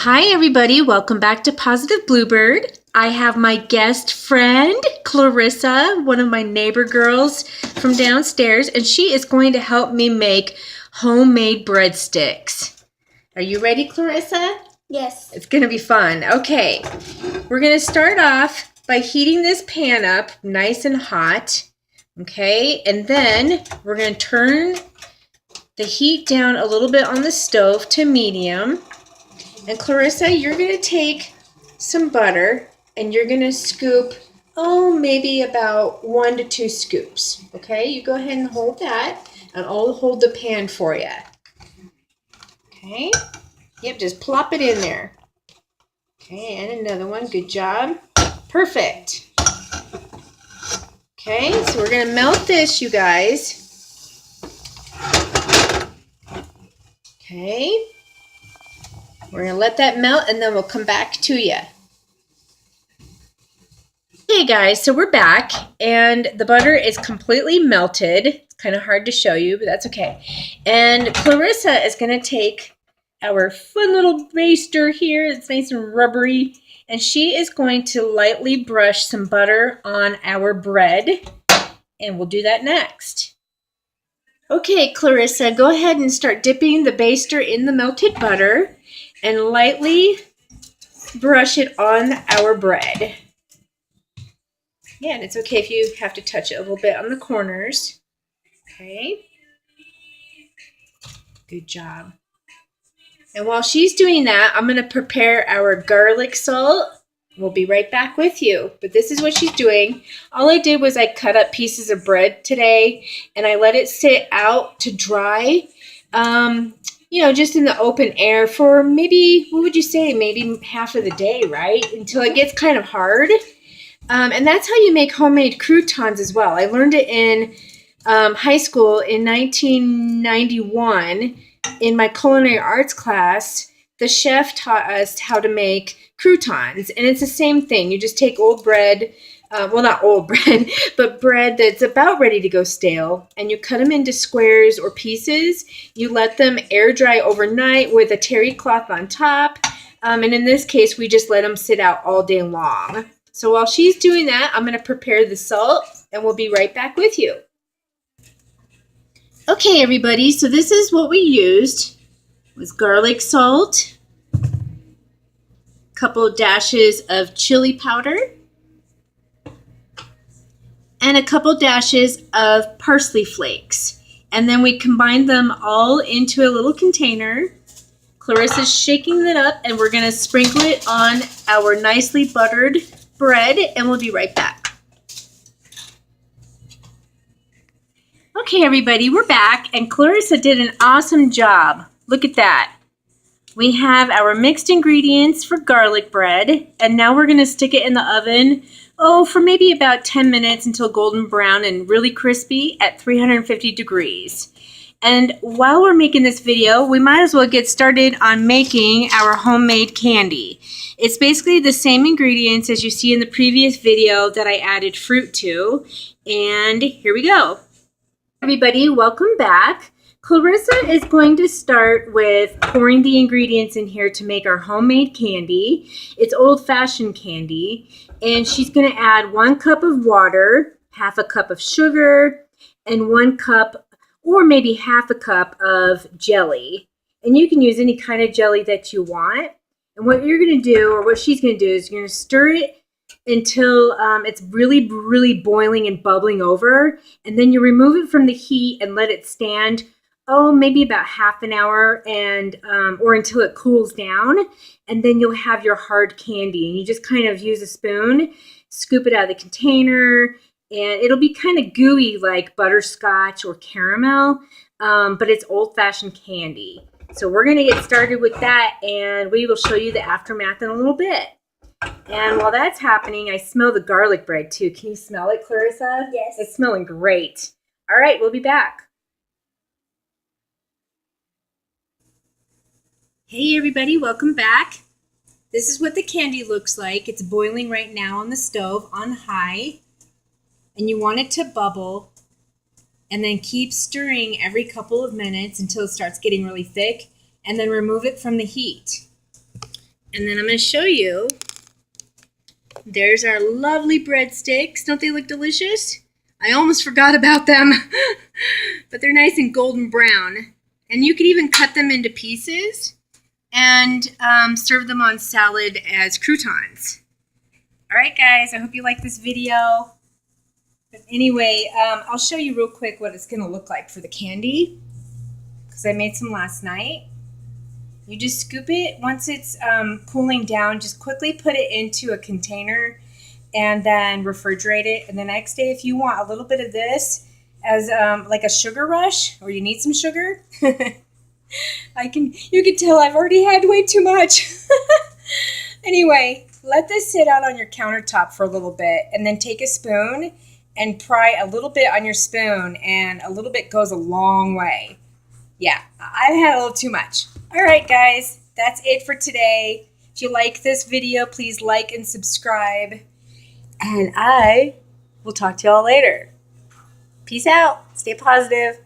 Hi everybody, welcome back to Positive Bluebird. I have my guest friend, Clarissa, one of my neighbor girls from downstairs, and she is going to help me make homemade breadsticks. Are you ready, Clarissa? Yes. It's going to be fun. Okay, we're going to start off by heating this pan up nice and hot. Okay, and then we're going to turn the heat down a little bit on the stove to medium. And Clarissa, you're going to take some butter and you're going to scoop, maybe about 1 to 2 scoops. Okay, you go ahead and hold that, and I'll hold the pan for you. Okay, yep, just plop it in there. Okay, and another one, good job. Perfect. Okay, so we're going to melt this, you guys. Okay. We're going to let that melt and then we'll come back to you. Okay guys, so we're back and the butter is completely melted. It's kind of hard to show you, but that's okay. And Clarissa is going to take our fun little baster here. It's nice and rubbery. And she is going to lightly brush some butter on our bread. And we'll do that next. Okay, Clarissa, go ahead and start dipping the baster in the melted butter and lightly brush it on our bread. Yeah, and it's okay if you have to touch it a little bit on the corners. Okay. Good job. And while she's doing that, I'm going to prepare our garlic salt. We'll be right back with you. But this is what she's doing. All I did was I cut up pieces of bread today, and I let it sit out to dry. Just in the open air for maybe, what would you say, maybe half of the day, right? Until it gets kind of hard. And that's how you make homemade croutons as well. I learned it in high school in 1991 in my culinary arts class. The chef taught us how to make croutons, and it's the same thing. You just take old bread, not old bread, but bread that's about ready to go stale, and you cut them into squares or pieces. You let them air dry overnight with a terry cloth on top, and in this case, we just let them sit out all day long. So while she's doing that, I'm going to prepare the salt, and we'll be right back with you. Okay, everybody, so this is what we used. It was garlic salt, a couple of dashes of chili powder, and a couple dashes of parsley flakes. And then we combined them all into a little container. Clarissa's shaking it up, and we're going to sprinkle it on our nicely buttered bread, and we'll be right back. Okay, everybody, we're back, and Clarissa did an awesome job. Look at that. We have our mixed ingredients for garlic bread, and now we're going to stick it in the oven for maybe about 10 minutes until golden brown and really crispy at 350 degrees. And while we're making this video, we might as well get started on making our homemade candy. It's basically the same ingredients as you see in the previous video that I added fruit to. And here we go. Everybody, welcome back. Clarissa is going to start with pouring the ingredients in here to make our homemade candy. It's old-fashioned candy. And she's going to add 1 cup of water, half a cup of sugar, and 1 cup or maybe half a cup of jelly. And you can use any kind of jelly that you want. And what you're going to do, or what she's going to do, is you're going to stir it until it's really, really boiling and bubbling over. And then you remove it from the heat and let it stand, maybe about half an hour, and or until it cools down. And then you'll have your hard candy. And you just kind of use a spoon, scoop it out of the container, and it'll be kind of gooey like butterscotch or caramel, but it's old-fashioned candy. So we're going to get started with that, and we will show you the aftermath in a little bit. And while that's happening, I smell the garlic bread too. Can you smell it, Clarissa? Yes. It's smelling great. All right, we'll be back. Hey everybody, welcome back. This is what the candy looks like. It's boiling right now on the stove on high. And you want it to bubble, and then keep stirring every couple of minutes until it starts getting really thick, and then remove it from the heat. And then I'm going to show you. There's our lovely breadsticks. Don't they look delicious? I almost forgot about them. But they're nice and golden brown. And you could even cut them into pieces and serve them on salad as croutons. All right, guys, I hope you like this video. But anyway, I'll show you real quick what it's going to look like for the candy, because I made some last night. You just scoop it. Once it's cooling down, just quickly put it into a container and then refrigerate it. And the next day, if you want a little bit of this as like a sugar rush, or you need some sugar, you can tell I've already had way too much. Anyway, let this sit out on your countertop for a little bit, and then take a spoon and pry a little bit on your spoon, and a little bit goes a long way. Yeah, I've had a little too much. All right, guys, that's it for today. If you like this video, please like and subscribe. And I will talk to y'all later. Peace out. Stay positive.